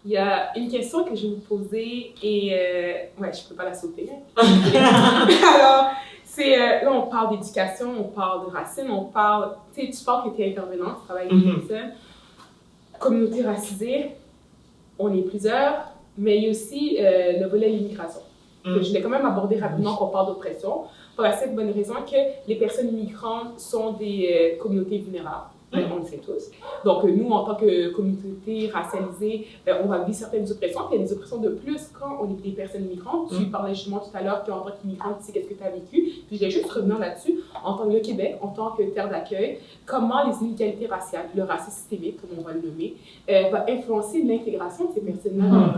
Il y a une question que je vais vous poser et ouais, je peux pas la sauter. Alors, là, on parle d'éducation, on parle de racines, on parle, tu parles que tu es intervenant, tu travailles avec des personnes. Communauté racisée, on est plusieurs, mais il y a aussi le volet de l'immigration. Je l'ai quand même abordé rapidement qu'on parle d'oppression, pour la simple bonne raison que les personnes immigrantes sont des communautés vulnérables. On le sait tous. Donc, nous, en tant que communauté racialisée, on va vivre certaines oppressions. Puis il y a des oppressions de plus quand on est des personnes immigrantes. Tu parlais justement tout à l'heure qu'en tant qu'immigrante, tu sais qu'est-ce que tu as vécu. Puis je vais juste revenir là-dessus. En tant que le Québec, en tant que terre d'accueil, comment les inégalités raciales, le racisme systémique, comme on va le nommer, va influencer l'intégration de ces personnes-là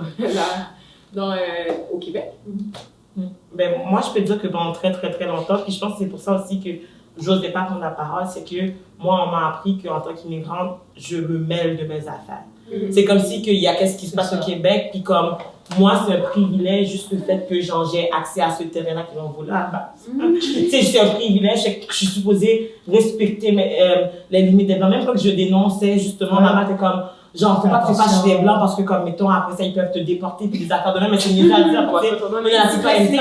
au Québec. Ben, moi, je peux dire que pendant très, très, très longtemps, puis je pense que c'est pour ça aussi que j'osais pas prendre la parole, c'est que moi, on m'a appris qu'en tant qu'immigrante, je me mêle de mes affaires. C'est comme si qu'il y a qu'est-ce qui se passe au Québec, puis comme moi, c'est un privilège, juste le fait que j'ai accès à ce terrain-là qui m'en vaut là. Tu sais, c'est un privilège, je suis supposée respecter les limites des Blancs. Même quand je dénonçais, justement, maman était comme, genre, faut pas que tu fasses des Blancs parce que, comme, mettons, après ça, ils peuvent te déporter, puis des affaires de même, mais c'est mieux à dire, mais il y a la citoyenneté,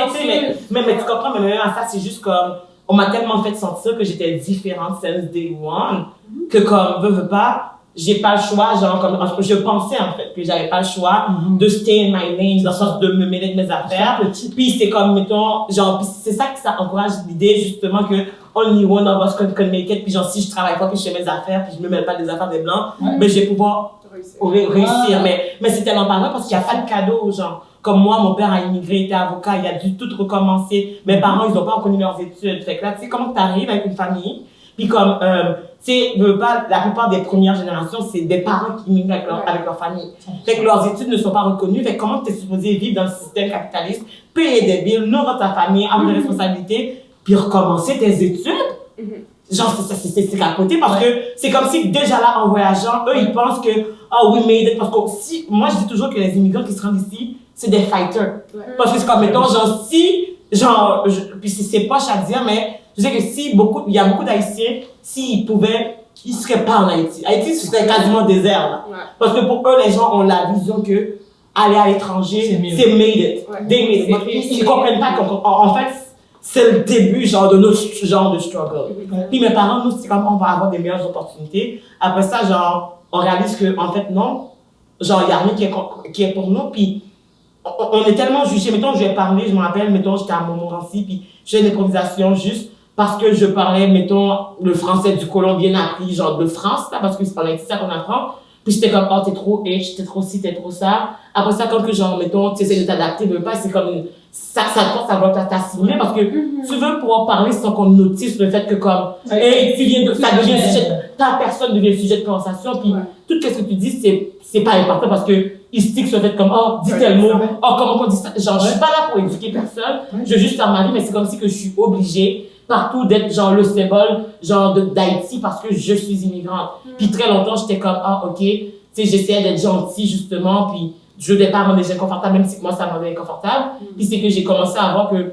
mais tu comprends, mais même à ça, c'est juste comme, on m'a tellement fait sentir que j'étais différente since day one, que comme, veux pas, j'ai pas le choix, genre, comme, je pensais, en fait, que j'avais pas le choix de stay in my lane, dans le sens de me mêler de mes affaires. Puis c'est comme, mettons, genre, c'est ça que ça encourage l'idée, justement, que only one of us can make it, puis genre, si je travaille pas, puis je fais mes affaires, puis je me mêle pas des affaires des Blancs, ben, je vais pouvoir réussir. Mais c'est tellement pas vrai parce qu'il y a pas de cadeau, genre. Comme moi, mon père a immigré, était avocat, il a dû tout recommencer. Mes parents, ils ont pas reconnu leurs études. Fait que là, tu sais, comment t'arrives avec une famille, puis comme, tu sais, la plupart des premières générations, c'est des parents qui immigrent avec leur famille. Fait que leurs études ne sont pas reconnues. Fait que comment t'es supposé vivre dans le système capitaliste, payer des billes, nourrir ta famille, avoir des responsabilités, puis recommencer tes études? Genre, c'est capoté parce que c'est comme si déjà là, en voyageant, eux, ils pensent que, we made it. Parce que si, moi, je dis toujours que les immigrants qui se rendent ici, c'est des fighters. Parce que c'est comme, mettons, genre, puis c'est poche à dire, mais je sais que il y a beaucoup d'Haïtiens, s'ils pouvaient, ils seraient pas en Haïti. Haïti, serait quasiment désert, là. Parce que pour eux, les gens ont la vision que aller à l'étranger, c'est made it. Ils comprennent pas qu'en fait, c'est le début, genre, de notre genre de struggle. Puis mes parents, nous, c'est comme, on va avoir des meilleures opportunités. Après ça, genre, on réalise que, en fait, non. Genre, il y a rien qui est pour nous. Puis, on est tellement jugés. Mettons, je vais parler, je me rappelle, mettons, j'étais à Montmorency, puis je fais une improvisation juste parce que je parlais, mettons, le français du Colombien appris, genre, de France, là, parce que c'est par ça qu'on apprend. Puis j'étais comme, t'es trop H, t'es trop ci, t'es trop ça. Après ça, quand que, genre, mettons, tu essaies de t'adapter, mais pas, c'est comme, ça te force à vouloir t'assimiler parce que tu veux pouvoir parler sans qu'on notice le fait que, comme, ça devient sujet, ta personne devient sujet de conversation, puis tout ce que tu dis, c'est pas important parce que, ils stickent sur le fait comme, dis tel mot, comment on dit ça. Genre, je suis pas là pour éduquer personne, je veux juste faire ma vie, mais c'est comme si que je suis obligée partout d'être, genre, le symbole, genre, d'Haïti parce que je suis immigrante. Puis très longtemps, j'étais comme, ok, tu sais, j'essayais d'être gentille, justement, puis je voulais pas rendre les gens confortables, même si moi, ça me rendait inconfortable. Puis c'est que j'ai commencé à voir que,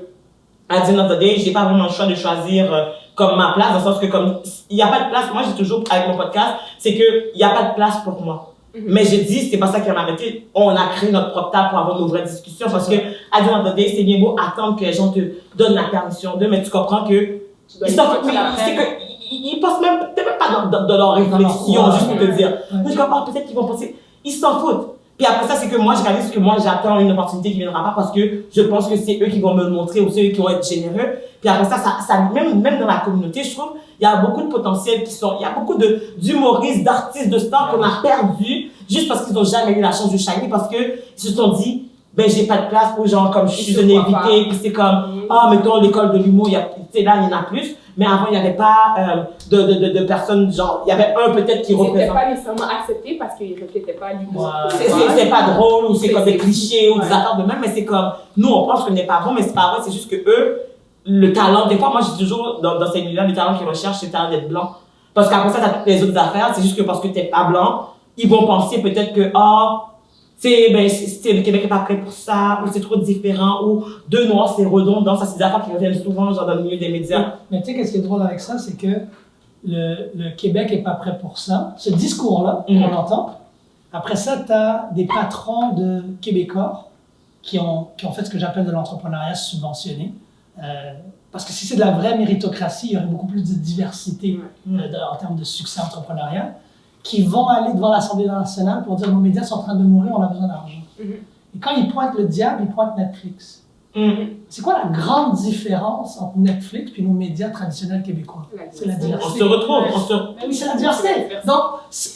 à the end of the day, j'ai pas vraiment le choix de choisir, comme ma place, dans le sens que, comme, il y a pas de place, moi, j'ai toujours, avec mon podcast, c'est que, il y a pas de place pour moi. Mais j'ai dit, c'est pas ça qui m'a arrêté. On a créé notre propre table pour avoir nos vraies discussions parce que, à the end of the day, c'est bien beau attendre que les gens te donnent la permission d'eux, mais tu comprends que, ils pensent même pas dans leur réflexion, juste pour te dire. Je comprends, peut-être qu'ils vont penser, ils s'en foutent. Puis après ça, c'est que moi, je réalise que moi, j'attends une opportunité qui viendra pas parce que je pense que c'est eux qui vont me le montrer ou c'est eux qui vont être généreux. Puis après ça, même dans la communauté, je trouve, il y a beaucoup de potentiel il y a beaucoup d'humoristes, d'artistes, de stars qu'on a perdus juste parce qu'ils n'ont jamais eu la chance de shiner parce que ils se sont dit, j'ai pas de place pour genre, comme je suis une invitée, puis c'est comme, mettons, l'école de l'humour, là, il y en a plus. Mais avant, il n'y avait pas de personnes, genre, il y avait un peut-être qui représentait. C'était pas nécessairement accepté parce qu'ils ne reflétaient pas l'humour. C'est pas drôle, ou c'est comme des clichés, ou des affaires de même, mais c'est comme, nous, on pense qu'on n'est pas bon, mais c'est pas vrai, c'est juste que eux, le talent, des fois, moi, je dis toujours, dans ces milieux-là, le talent qu'ils recherchent, c'est le talent d'être blanc. Parce qu'après ça, t'as toutes les autres affaires, c'est juste que parce que t'es pas blanc, ils vont penser peut-être que, le Québec est pas prêt pour ça, ou c'est trop différent, ou deux noirs, c'est redondant, ça, c'est des affaires qui reviennent souvent, genre, dans le milieu des médias. Mais tu sais, qu'est-ce qui est drôle avec ça, c'est que le Québec est pas prêt pour ça. Ce discours-là, on l'entend, Après ça, tu as des patrons de Québécois qui ont fait ce que j'appelle de l'entrepreneuriat subventionné. Parce que si c'est de la vraie méritocratie, il y aurait beaucoup plus de diversité en termes de succès entrepreneurial, qui vont aller devant l'Assemblée nationale pour dire nos médias sont en train de mourir, on a besoin d'argent. Et quand ils pointent le diable, ils pointent Netflix. C'est quoi la grande différence entre Netflix et nos médias traditionnels québécois? C'est la diversité. On se retrouve. Oui, c'est la diversité. Donc,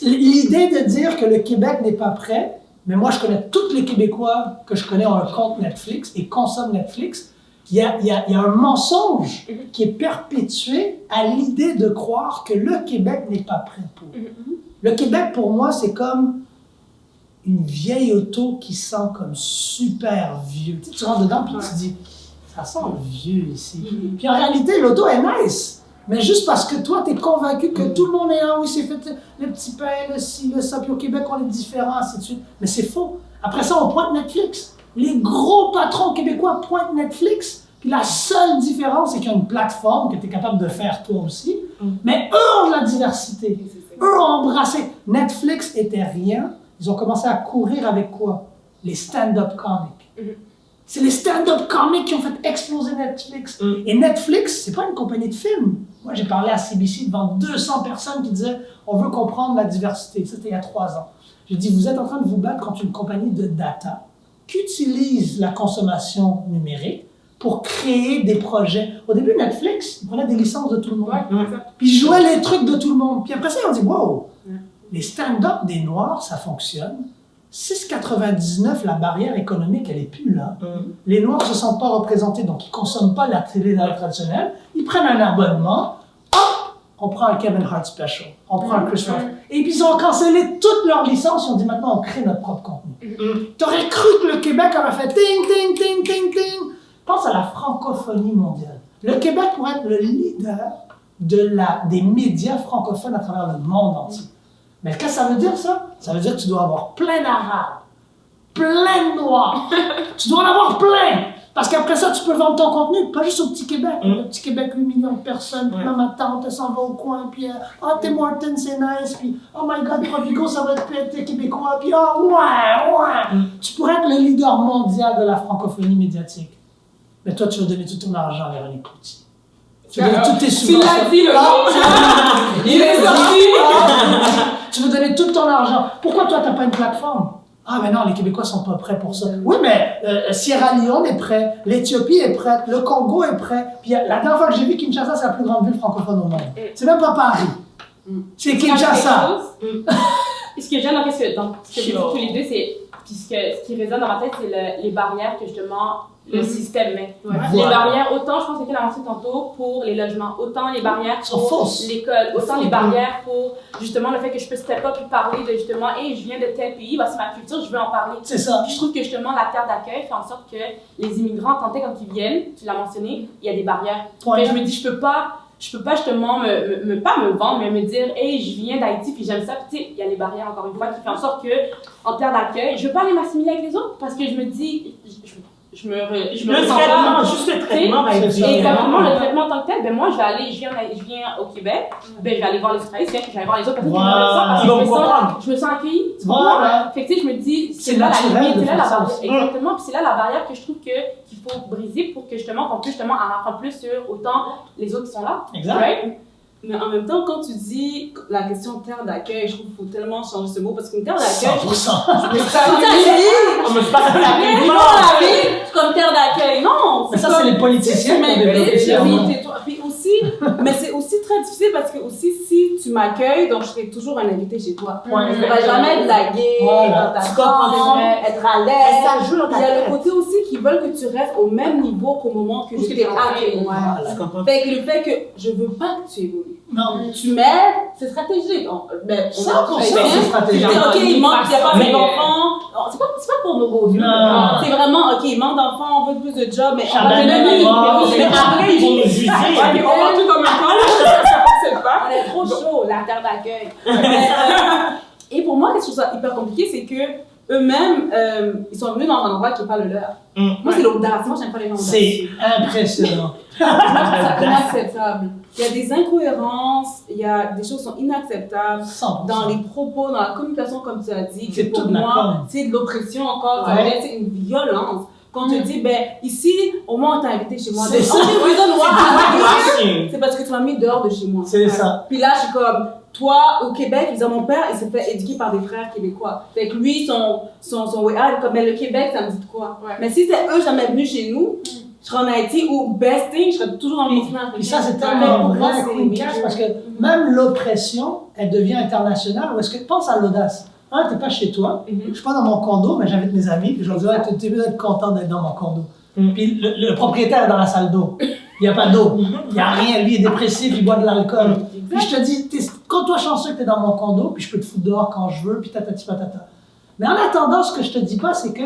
l'idée de dire que le Québec n'est pas prêt, mais moi, je connais tous les Québécois que je connais ont un compte Netflix et consomment Netflix. Il y a un mensonge qui est perpétué à l'idée de croire que le Québec n'est pas prêt pour. Le Québec, pour moi, c'est comme une vieille auto qui sent comme super vieux. Tu sais, tu rentres dedans puis tu dis, ça sent vieux ici. Puis en réalité, l'auto est nice. Mais juste parce que toi, tu es convaincu que tout le monde est là, oui, c'est fait le petit pain, le ci, le ça, puis au Québec, on est différents, ainsi de suite. Mais c'est faux. Après ça, on pointe Netflix. Les gros patrons québécois pointent Netflix. Puis la seule différence, c'est qu'il y a une plateforme que tu es capable de faire toi aussi. Mais eux ont de la diversité. Eux ont embrassé. Netflix était rien. Ils ont commencé à courir avec quoi? Les stand-up comics. C'est les stand-up comics qui ont fait exploser Netflix. Et Netflix, c'est pas une compagnie de films. Moi, j'ai parlé à CBC devant 200 personnes qui disaient « On veut comprendre la diversité ». C'était il y a 3 ans. J'ai dit « Vous êtes en train de vous battre contre une compagnie de data qui utilise la consommation numérique pour créer des projets. » Au début, Netflix, ils prenaient des licences de tout le monde. Puis ils jouaient les trucs de tout le monde. Puis après ça, ils ont dit « Wow, les stand-up des Noirs, ça fonctionne. » 6,99, la barrière économique, elle n'est plus là. Les Noirs ne se sentent pas représentés, donc ils ne consomment pas la télé traditionnelle. Ils prennent un abonnement. Hop, on prend un Kevin Hart special. On prend un Chris Rock. Et puis ils ont cancellé toutes leurs licences. Ils ont dit maintenant, on crée notre propre contenu. T'aurais cru que le Québec aurait fait ting, ting, ting, ting, ting. Pense à la francophonie mondiale. Le Québec pourrait être le leader des médias francophones à travers le monde entier. Mais qu'est-ce que ça veut dire, ça? Ça veut dire que tu dois avoir plein d'Arabes, plein de Noirs. Tu dois en avoir plein. Parce qu'après ça, tu peux vendre ton contenu, pas juste au Petit Québec. Le Petit Québec, 8 millions de personnes, puis là, ma tante, elle s'en va au coin, puis Tim Hortons, c'est nice, puis oh my God, Provigo, ça va être québécois, puis oh, ouais. Tu pourrais être le leader mondial de la francophonie médiatique. Mais toi, tu vas donner tout ton argent à Véronique Cloutier. Tu vas donner toutes tes subventions. Tu l'as dit, le nom. Il est sorti. Tu veux donner tout ton argent. Pourquoi toi, tu n'as pas une plateforme? Ah, mais non, les Québécois ne sont pas prêts pour ça. Oui, mais Sierra Leone est prêt, l'Éthiopie est prête, le Congo est prêt. Puis la dernière fois que j'ai vu, Kinshasa, c'est la plus grande ville francophone au monde. C'est même pas Paris. C'est Kinshasa. Et ce que j'aime dans ce que vous dites tous les deux, c'est ce qui résonne dans ma tête, c'est les barrières que justement le système met. Les barrières, autant, je pense que tu l'as mentionné tantôt, pour les logements, autant les barrières pour l'école, autant les barrières pour justement le fait que je peux step up et parler de justement, hey, je viens de tel pays, c'est ma culture, je veux en parler. C'est ça. Puis je trouve que justement la terre d'accueil fait en sorte que les immigrants, quand ils viennent, tu l'as mentionné, il y a des barrières. Fait, je me dis, je peux pas justement pas me vendre, mais me dire, hey, je viens d'Haïti puis j'aime ça. Puis tu sais, il y a les barrières encore une fois qui font en sorte que, en terre d'accueil, je veux pas aller m'assimiler avec les autres parce que je me dis, le traitement, juste le traitement va être différent. Exactement, le traitement en tant que tel, ben moi, je viens au Québec, ben je vais aller voir les Australiens, je vais aller voir les autres personnes qui me parce que je me sens accueillie. Tu comprends? Fait que tu sais, je me dis, c'est là la limite, c'est là la barrière. Exactement, puis c'est là la barrière que je trouve qu'il faut briser pour que justement, qu'on puisse justement en apprendre plus sur autant les autres qui sont là. Exact. Right? Mais en même temps, quand tu dis la question terre d'accueil, je trouve qu'il faut tellement changer ce mot parce qu'une terre d'accueil, 100%. On me fait pas la c'est comme terre d'accueil, non! Mais ça, c'est les politiciens qui ont développé ça. Puis aussi, mais c'est aussi très difficile parce que aussi, si tu m'accueilles, donc je serai toujours un invité chez toi. Je ne pourrai jamais blaguer dans ta chambre, être à l'aise. Ça joue dans ta tête. Il y a le côté aussi qui veulent que tu restes au même niveau qu'au moment que je t'ai accueilli. Fait que le fait que je veux pas que tu évolues. Non. Tu m'aides, c'est stratégique. 100% c'est stratégique. Ok, il manque, il n'y a pas d'enfants. C'est pas pour nos beaux vieux. C'est vraiment, ok, il manque d'enfants, on veut plus de jobs, mais on va mais après, ils vont nous juger. On va tout en même temps, ça fonctionne pas. On est trop chaud, la terre d'accueil. Et pour moi, qu'est-ce que je trouve ça hyper compliqué, c'est que eux-mêmes, ils sont venus dans un endroit qui n'est pas le leur. Moi, c'est l'audace. Moi, j'aime pas les gens audacieux. C'est impressionnant. C'est inacceptable. Il y a des incohérences, il y a des choses qui sont inacceptables 100%. dans les propos, dans la communication, comme tu as dit. C'est Pour toute la moi, com. c'est de l'oppression encore, Ouais. c'est une violence. Quand tu dis, ben, ici, au moins, on t'a invité chez moi. C'est ça. C'est parce que tu m'as mis dehors de chez moi. C'est ça. Puis là, je suis comme, toi, au Québec, mon père, il s'est fait éduquer par des frères québécois. Fait que lui, son way out, comme, mais le Québec, ça me dit de quoi? Ouais. Mais si c'est eux jamais venus chez nous, je serais en Haïti ou best thing, je serais toujours dans le continent africain. Puis ça, c'est Ouais, tellement pour moi, vrai, c'est Queen Cash, parce que même l'oppression, elle devient internationale. Ou est-ce que pense à l'audace? T'es pas chez toi, je suis pas dans mon condo, mais j'invite mes amis, puis je leur dis, ouais, t'es mieux d'être content d'être dans mon condo. Puis le propriétaire est dans la salle d'eau. Il n'y a pas d'eau. Il n'y a rien. Lui, il est dépressif, il boit de l'alcool. Puis je te dis, quand toi chanceux que t'es dans mon condo, puis je peux te foutre dehors quand je veux, puis tatati patata. Mais en attendant, ce que je te dis pas, c'est que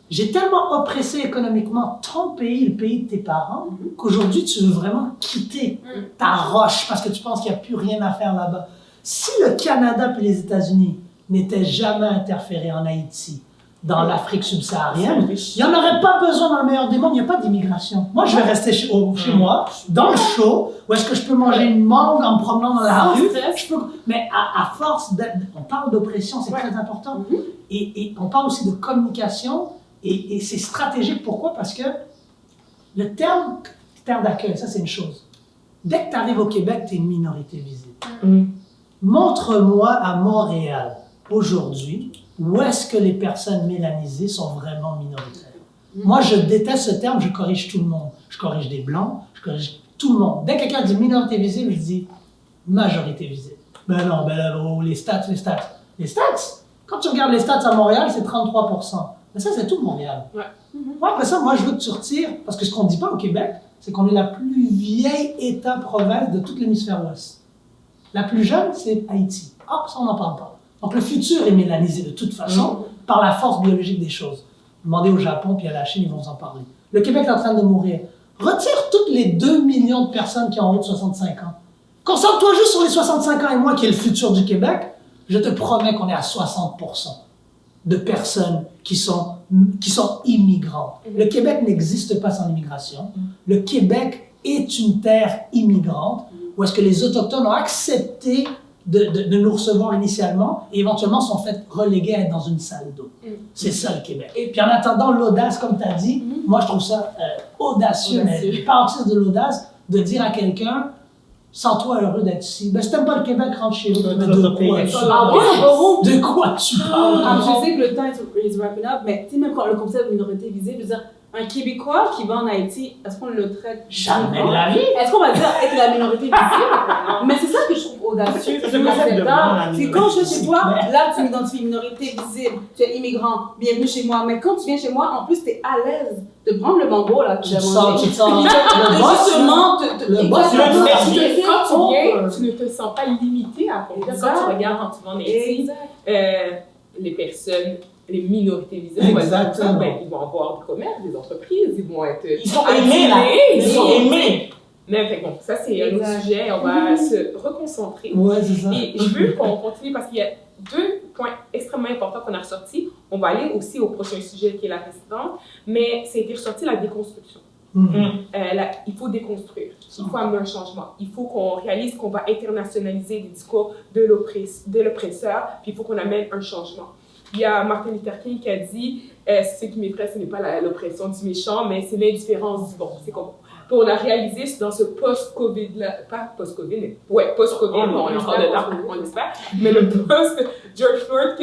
j'ai tellement oppressé économiquement ton pays, le pays de tes parents, qu'aujourd'hui, tu veux vraiment quitter ta roche parce que tu penses qu'il n'y a plus rien à faire là-bas. Si le Canada et les États-Unis n'étaient jamais interférés en Haïti, dans l'Afrique subsaharienne, il n'y en aurait pas besoin dans le meilleur des mondes, il n'y a pas d'immigration. Moi, je vais rester chez moi, dans le chaud, où est-ce que je peux manger une mangue en me promenant dans la rue. Mais à force, on parle d'oppression, c'est très important. Et on parle aussi de communication, et c'est stratégique. Pourquoi? Parce que le terme d'accueil, ça c'est une chose. Dès que tu arrives au Québec, tu es une minorité visible. Montre-moi à Montréal, aujourd'hui, où est-ce que les personnes mélanisées sont vraiment minoritaires? Moi, je déteste ce terme, je corrige tout le monde. Je corrige des blancs, je corrige tout le monde. Dès que quelqu'un dit minorité visible, je dis majorité visible. Ben non, les stats. Les stats, quand tu regardes les stats à Montréal, c'est 33%. Mais ça, c'est tout Montréal. Après ça, moi, je veux que tu retires, parce que ce qu'on ne dit pas au Québec, c'est qu'on est la plus vieille État-province de tout l'hémisphère ouest. La plus jeune, c'est Haïti. Ah, ça, on n'en parle pas. Donc, le futur est mélanisé de toute façon par la force biologique des choses. Demandez au Japon puis à la Chine, ils vont en parler. Le Québec est en train de mourir. Retire toutes les 2 millions de personnes qui ont en haut de 65 ans. Concentre-toi juste sur les 65 ans et moi, qui est le futur du Québec. Je te promets qu'on est à 60% de personnes qui sont immigrantes. Le Québec n'existe pas sans immigration. Le Québec est une terre immigrante où est-ce que les Autochtones ont accepté de nous recevoir initialement et éventuellement sont fait reléguer à être dans une salle d'eau. C'est ça le Québec. Et puis en attendant l'audace, comme tu as dit, moi je trouve ça audacieux, mais paroxysme de l'audace, de dire à quelqu'un, sens-toi heureux d'être ici. Ben si t'aimes pas le Québec, rentre chez vous. De quoi tu parles? Je sais que le temps est wrapping up, mais tu sais, même quand le concept de minorité visible, je veux dire, un Québécois qui va en Haïti, est-ce qu'on le traite jamais de la vie? Est-ce qu'on va dire être la minorité visible? Mais c'est ça que je trouve audacieux, c'est acceptable. C'est quand je suis chez toi, là tu m'identifies minorité visible, tu es immigrant, bienvenue chez moi. Mais quand tu viens chez moi, en plus tu es à l'aise de prendre le bango là, tu te sens le boss, quand tu viens, tu ne te sens pas limité à comprendre. Quand tu regardes, quand tu vas en Haïti, les personnes, les minorités visibles, ils vont avoir du commerce, des entreprises, ils vont être... Ils sont aimés, là. Ils sont aimés. Mais fait, bon, ça, c'est un autre sujet. On va se reconcentrer. Ouais, c'est ça. Et je veux qu'on continue parce qu'il y a 2 points extrêmement importants qu'on a ressortis. On va aller aussi au prochain sujet qui est la résidence, mais c'est ressorti la déconstruction. Il faut déconstruire, il faut amener un changement, il faut qu'on réalise qu'on va internationaliser les discours de l'oppresseur, puis il faut qu'on amène un changement. Il y a Martin Luther King qui a dit ce qui m'effraie, ce n'est pas l'oppression du méchant, mais c'est l'indifférence du bon. C'est comme on a réalisé dans ce post-Covid-là, pas post-Covid, mais post-Covid, on espère, mais le post-George Floyd,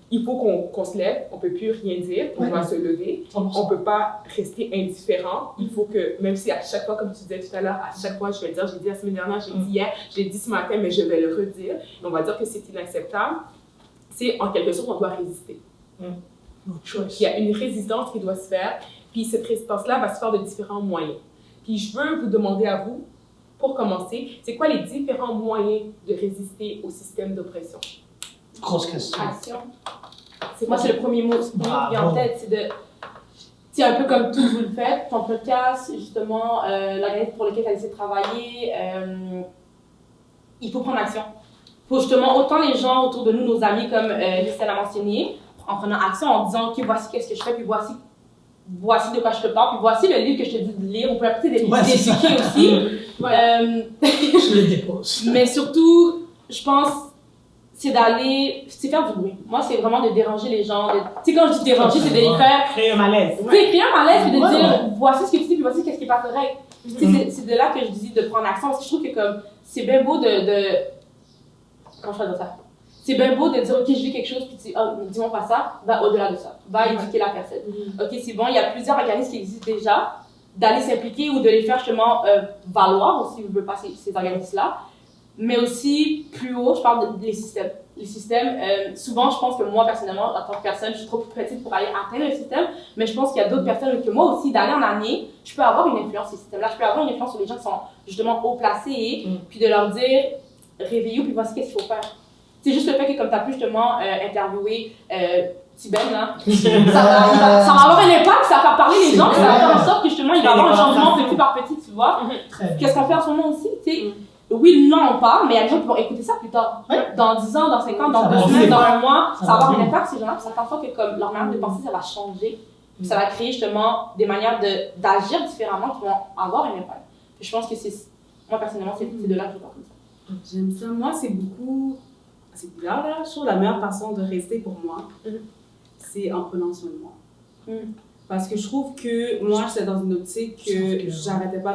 il faut qu'on se lève, on ne peut plus rien dire, on doit se lever, on ne peut pas rester indifférent. Il faut que, même si à chaque fois, comme tu disais tout à l'heure, à chaque fois je vais dire, j'ai dit la semaine dernière, j'ai dit hier, j'ai dit ce matin, mais je vais le redire, et on va dire que c'est inacceptable. C'est en quelque sorte, on doit résister. Il y a une résistance qui doit se faire, puis cette résistance-là va se faire de différents moyens. Puis je veux vous demander à vous, pour commencer, c'est quoi les différents moyens de résister au système d'oppression? Grosse question. Moi, c'est le premier mot qui me vient en tête, c'est un peu comme tout vous le faites, ton podcast, justement, l'organisme pour lequel tu as essayé de travailler, il faut prendre action. Il faut justement, autant les gens autour de nous, nos amis, comme Christelle a mentionné, en prenant action, en disant, OK, voici qu'est-ce que je fais, puis voici de quoi je te parle, puis voici le livre que je te dis de lire. On peut appeler des livres d'éduquer aussi. Je le dépose. Mais surtout, je pense, c'est faire du bruit. Moi, c'est vraiment de déranger les gens. Tu sais, quand je dis déranger, c'est de les faire... Créer un malaise. Tu sais, créer un malaise, puis de dire, voici ce que tu dis, puis voici qu'est-ce qui est pas correct. C'est de là que je dis de prendre action, parce que je trouve que comme, c'est bien beau comment je fais dire ça? C'est bien beau de dire, OK, je vis quelque chose, puis dis-moi pas ça, va au-delà de ça. Va éduquer la personne. OK, c'est bon, il y a plusieurs organismes qui existent déjà, d'aller s'impliquer ou de les faire justement valoir aussi, vous ne voulez pas ces organismes-là. Mais aussi, plus haut, je parle des systèmes. Les systèmes, souvent, je pense que moi, personnellement, en tant que personne, je suis trop petite pour aller atteindre le système, mais je pense qu'il y a d'autres personnes que moi aussi, d'année en année, je peux avoir une influence sur ces systèmes-là. Je peux avoir une influence sur les gens qui sont justement haut placés, puis de leur dire, réveillez-vous, puis voici qu'est-ce qu'il faut faire. C'est juste le fait que, comme tu as pu justement interviewer Tibet, là, ça va avoir un impact, ça va faire parler les gens, ça va faire en sorte que justement, il va y avoir un changement petit par petit, tu vois. Qu'est-ce qu'on fait en ce moment aussi, tu sais. Oui, non, on parle, mais il y a des gens qui vont écouter ça plus tard. Dans 10 ans, dans 5 ans, dans 2 semaines, dans un mois, ça va avoir un impact, ces gens-là, ça fait en sorte que comme, leur manière de penser, ça va changer. Puis ça va créer justement des manières d'agir différemment qui vont avoir un impact. Puis je pense que moi personnellement, c'est de là que je pars comme ça. J'aime ça. Moi, c'est bizarre là. Je trouve la meilleure façon de rester pour moi, c'est en prenant soin de moi. Parce que je trouve que moi, j'étais dans une optique que j'arrêtais pas,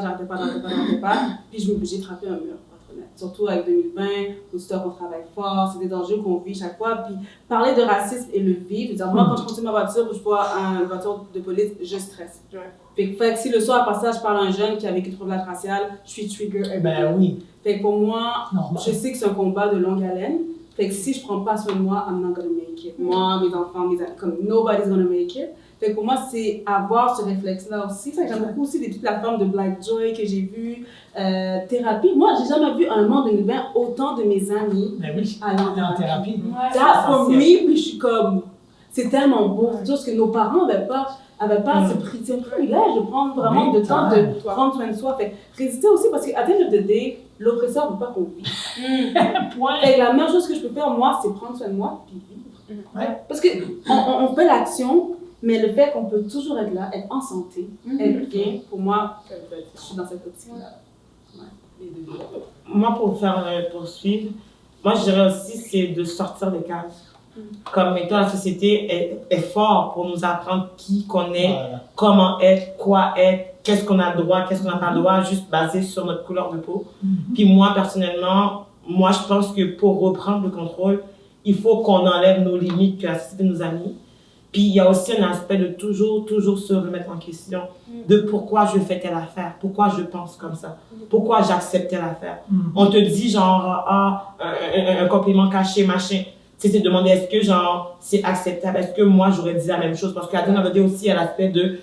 puis j'ai frappé un mur, pour être honnête. Surtout avec 2020, où c'est qu'on travaille fort, c'est des enjeux qu'on vit chaque fois. Puis parler de racisme et le vivre, je veux dire, moi, quand je conduis ma voiture ou je vois une voiture de police, je stresse. Fait que si le soir, après ça, je parle à un jeune qui a vécu de problème racial, je suis trigger. Ben oui. Fait que pour moi, je sais que c'est un combat de longue haleine. Fait que si je prends pas soin de moi, I'm not gonna make it. Moi, mes enfants, mes amis, comme nobody's gonna make it. Fait que pour moi, c'est avoir ce réflexe-là aussi. J'aime beaucoup aussi toute la forme de Black Joy que j'ai vu, thérapie. Moi, j'ai jamais vu un monde 2020 autant de mes amis aller en thérapie. Là, pour lui, puis je suis comme, c'est tellement beau. C'est juste que nos parents n'avaient pas ce privilège de prendre vraiment le temps de prendre soin de soi. Fait résister aussi, parce qu'à the end of the day, l'oppresseur ne veut pas qu'on vive. Fait que la meilleure chose que je peux faire, moi, c'est prendre soin de moi puis vivre. Parce qu'on fait l'action, mais le fait qu'on peut toujours être là, être en santé, être bien, pour moi, je suis dans cette optique-là. Moi, pour poursuivre, moi, je dirais aussi, c'est de sortir des cases. Comme étant la société est forte pour nous apprendre qui qu'on est, comment être, quoi être, qu'est-ce qu'on a le droit, qu'est-ce qu'on n'a pas le droit, juste basé sur notre couleur de peau. Puis moi, personnellement, je pense que pour reprendre le contrôle, il faut qu'on enlève nos limites que la société nous a mis. Puis il y a aussi un aspect de toujours se remettre en question de pourquoi je fais telle affaire, pourquoi je pense comme ça, pourquoi j'accepte telle affaire. On te dit genre, un compliment caché, machin. C'est de demander est-ce que genre c'est acceptable, est-ce que moi j'aurais dit la même chose, parce qu'à la aussi il y a l'aspect de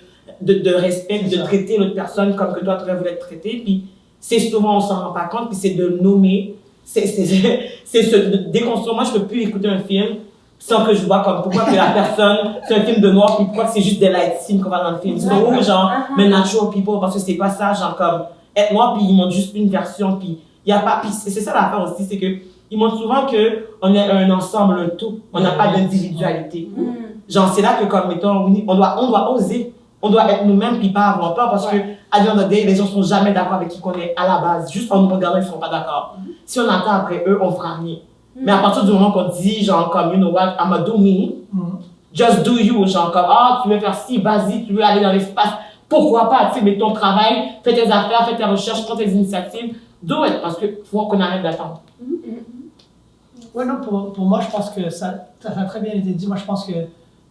respect, de traiter l'autre personne comme que toi tu aurais voulu être traité, puis c'est souvent on s'en rend pas compte, puis c'est de nommer, c'est se déconstruire. Moi je peux plus écouter un film sans que je vois comme pourquoi que la personne c'est un film de noir, puis pourquoi que c'est juste des light scenes qu'on va dans le film, ou genre mais natural people, parce que c'est pas ça, genre comme être noir puis ils montrent juste une version, puis il y a pas, puis c'est ça l'affaire aussi, c'est que ils montrent souvent qu'on est un ensemble, un tout. On n'a pas d'individualité. Genre, c'est là que, comme mettons, on doit oser. On doit être nous-mêmes puis pas avoir peur, parce que, à the end of the day, les gens sont jamais d'accord avec qui qu'on est à la base. Juste en nous regardant, ils sont pas d'accord. Si on attend après eux, on fera rien. Mais à partir du moment qu'on dit, genre, comme, you know what, I'ma do me, just do you. Genre, comme, tu veux faire ci, vas-y, tu veux aller dans l'espace. Pourquoi pas, tu sais, mets ton travail, fais tes affaires, fais tes recherches, prends tes initiatives. Do it, parce qu'il faut qu'on arrête d'attendre. Oui, non, pour moi, je pense que ça a très bien été dit. Moi, je pense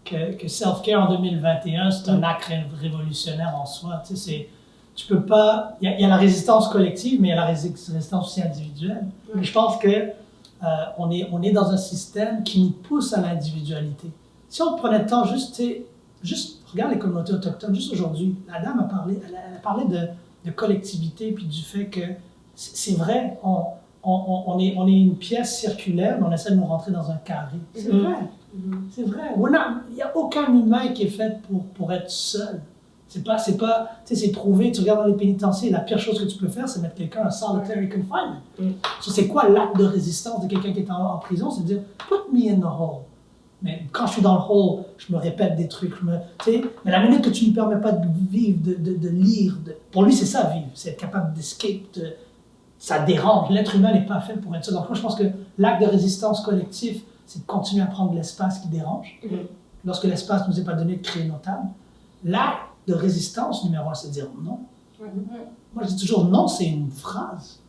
que self-care en 2021, c'est un acte révolutionnaire en soi. Tu sais, tu peux pas... Il y a la résistance collective, mais il y a la résistance aussi individuelle. Mais je pense que on est dans un système qui nous pousse à l'individualité. Si on prenait le temps juste regarde les communautés autochtones, juste aujourd'hui, la dame elle a parlé de collectivité, puis du fait que c'est vrai, on est une pièce circulaire, mais on essaie de nous rentrer dans un carré. C'est vrai. C'est vrai. Il n'y a aucun humain qui est fait pour être seul. C'est prouvé. Tu regardes dans les pénitenciers, la pire chose que tu peux faire, c'est mettre quelqu'un en solitary confinement. So, c'est quoi l'acte de résistance de quelqu'un qui est en prison? C'est de dire, put me in the hole. Mais quand je suis dans le hall, je me répète des trucs. Tu sais, mais la minute que tu ne lui permets pas de vivre, de lire, pour lui, c'est ça, vivre. C'est être capable d'escape. Ça dérange. L'être humain n'est pas fait pour être ça. Donc moi, je pense que l'acte de résistance collectif, c'est de continuer à prendre l'espace qui dérange. Lorsque l'espace ne nous est pas donné de créer nos tables. L'acte de résistance, numéro 1, c'est de dire non. Moi, je dis toujours non, c'est une phrase.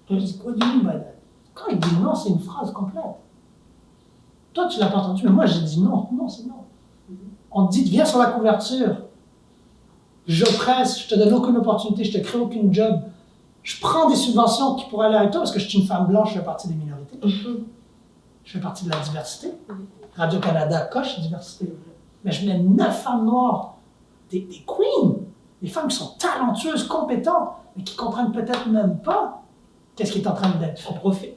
Je dis, what do you mean by that? Quand il dit non, c'est une phrase complète. Toi, tu l'as pas entendu, mais moi, j'ai dit non. Non, c'est non. On te dit, viens sur la couverture. Je presse, je te donne aucune opportunité, je te crée aucune job. Je prends des subventions qui pourraient aller avec toi parce que je suis une femme blanche, je fais partie des minorités. Je fais partie de la diversité. Radio-Canada coche diversité. Mais je mets 9 femmes noires, des queens, des femmes qui sont talentueuses, compétentes, mais qui comprennent peut-être même pas qu'est-ce qui est en train d'être fait. On profite.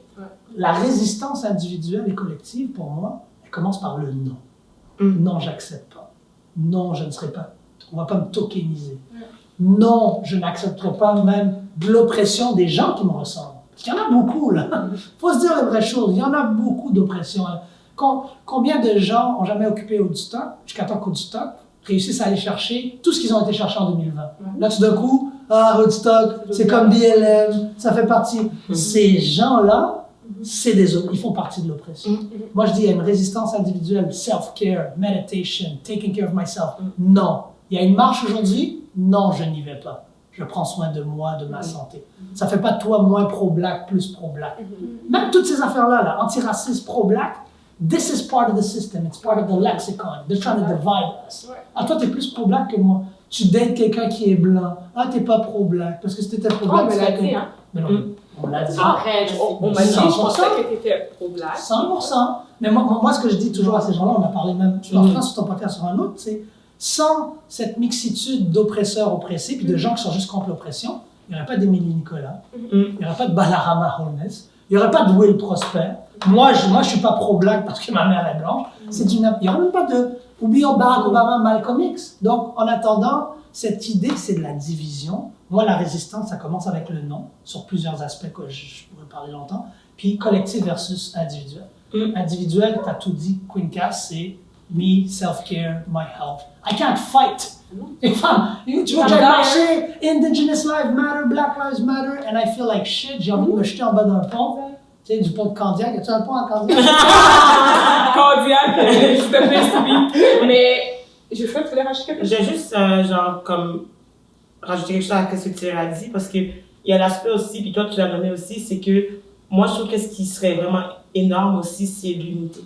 La résistance individuelle et collective, pour moi, elle commence par le non. Non, j'accepte pas. Non, je ne serai pas. On ne va pas me tokeniser. Non, je n'accepterai pas même de l'oppression des gens qui me ressemblent. Parce qu'il y en a beaucoup, là. Il faut se dire les vraies choses. Il y en a beaucoup d'oppression. Combien de gens n'ont jamais occupé Woodstock, jusqu'à temps qu'Woodstock réussissent à aller chercher tout ce qu'ils ont été chercher en 2020. Là, tout d'un coup, Woodstock, c'est comme BLM, ça fait partie. Ces gens-là, ils font partie de l'oppression. Moi, je dis, il y a une résistance individuelle, self-care, meditation, taking care of myself. Non. Il y a une marche aujourd'hui? Non, je n'y vais pas. Je prends soin de moi, de ma santé. Ça ne fait pas de toi moins pro-black, plus pro-black. Même toutes ces affaires-là, là, antiraciste, pro-black, this is part of the system, it's part of the lexicon. They're trying to divide us. Ah, toi, t'es plus pro-black que moi. Tu dates quelqu'un qui est blanc. Ah, t'es pas pro-black. Parce que si t'étais pro-black, on me l'a dit, hein. Mais non, on l'a dit. Arrête. On m'a dit, je pensais que t'étais pro-black. 100%. Mais moi, ce que je dis toujours à ces gens-là, on a parlé même, tu l'entends sur ton podcast sur un autre, c'est sans cette mixitude d'oppresseurs oppressés, puis de gens qui sont juste contre l'oppression, il n'y aurait pas d'Émilie Nicolas, il n'y aurait pas de Balarama Holness, il n'y aurait pas de Will Prosper. Moi, je ne suis pas pro-black parce que ma mère est blanche. Il n'y aurait même pas de... Oublions Barack Obama, Malcolm X. Donc, en attendant, cette idée, c'est de la division. Moi, la résistance, ça commence avec le non, sur plusieurs aspects que je pourrais parler longtemps. Puis, collectif versus individuel. Individuel, tu as tout dit, Queen Cass, c'est me, self-care, my health. I can't fight. Les femmes, tu vois, j'ai marché, Indigenous Lives Matter, Black Lives Matter, and I feel like shit, j'ai envie de me jeter en bas d'un pont. Tu sais, du pont de Candiac. Y a-tu un pont à Candiac? Candiac, je te fais subir. Mais je crois que tu voulais rajouter quelque chose. J'ai juste, rajouter quelque chose à ce que tu as dit, parce qu'il y a l'aspect aussi, puis toi tu l'as nommé aussi, c'est que moi je trouve que ce qui serait vraiment énorme aussi, c'est l'unité.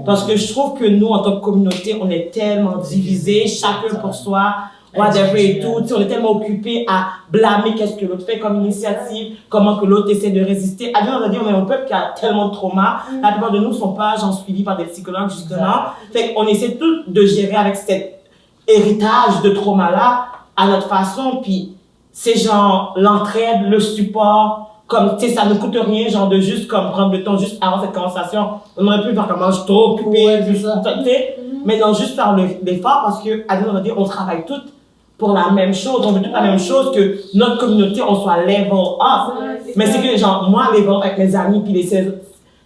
Parce que je trouve que nous, en tant que communauté, on est tellement divisés, chacun pour soi, whatever et tout. On est tellement occupés à blâmer qu'est-ce que l'autre fait comme initiative, comment que l'autre essaie de résister. À dire, on est un peuple qui a tellement de traumas. La plupart de nous sont pas suivis par des psychologues, justement. Fait qu'on essaie tous de gérer avec cet héritage de trauma-là à notre façon. Puis c'est genre l'entraide, le support. Comme, tu sais, ça ne coûte rien, genre, de juste, comme, prendre le temps, juste avant cette conversation. On aurait pu faire comme, je suis trop occupée, tu sais. Mais non, juste faire l'effort, parce que, à nous, on travaille toutes pour la même chose. On veut toutes la même chose, que notre communauté, on soit level up. Mais c'est que, genre, moi, level up avec mes amis, puis les 16,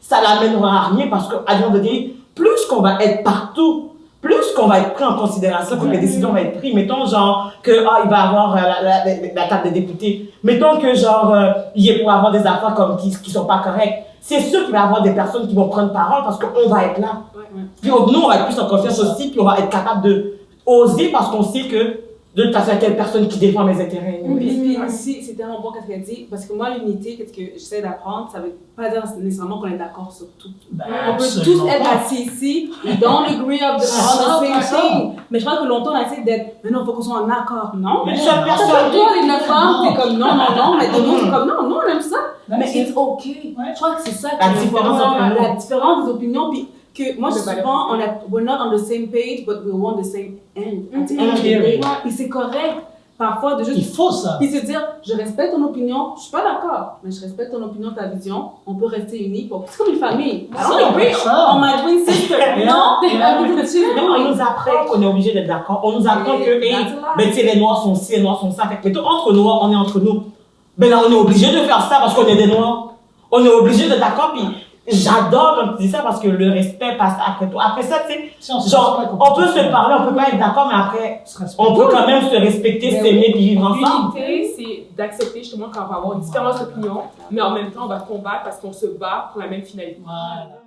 ça l'amènera à rien, parce que, à nous, plus qu'on va être partout, plus qu'on va être pris en considération, que les décisions vont être prises. Mettons, genre, que, il va avoir la table des députés. Mettons que, genre, il est pour avoir des affaires comme qui sont pas correctes. C'est sûr qu'il va y avoir des personnes qui vont prendre parole parce qu'on va être là. Puis nous, on va être plus en confiance aussi, puis on va être capable de oser parce qu'on sait que, de toute façon, il y a telle personne qui défend mes intérêts. Puis aussi, c'est tellement bon qu'est-ce qu'elle dit, parce que moi, l'unité, qu'est-ce que j'essaie d'apprendre, ça veut pas dire nécessairement qu'on est d'accord sur tout. On peut tous être assis ici, don't agree of the same thing. Mais je pense que longtemps, on essaie d'être, mais non, il faut qu'on soit en accord. Non, mais seule personne. Toi, les 9 femmes, t'es comme non, mais tout le monde, c'est comme non, on aime ça. Mais it's okay. Je crois que c'est ça qui est important, la différence des opinions. Puis que moi, souvent, we're not on the same page, but we want the same end. Et c'est correct, parfois, de juste... Il faut ça. Puis se dire, je respecte ton opinion, je suis pas d'accord, mais je respecte ton opinion, ta vision, on peut rester unis. C'est comme une famille. On my twin sister. Non, on nous apprend qu'on est obligé d'être d'accord. On nous apprend que, ben, tu sais, les noirs sont ci, les noirs sont ça. Fait que, entre noirs, on est entre nous. Ben là, on est obligé de faire ça parce qu'on est des noirs. On est obligé d'être d'accord, puis j'adore quand tu dis ça parce que le respect passe après toi. Après ça, tu sais, genre, on peut se parler, on peut pas être d'accord, mais après, on peut quand même se respecter, s'aimer puis vivre ensemble. L'unité, c'est d'accepter justement qu'on va avoir différentes opinions, mais en même temps, on va combattre parce qu'on se bat pour la même finalité. Voilà.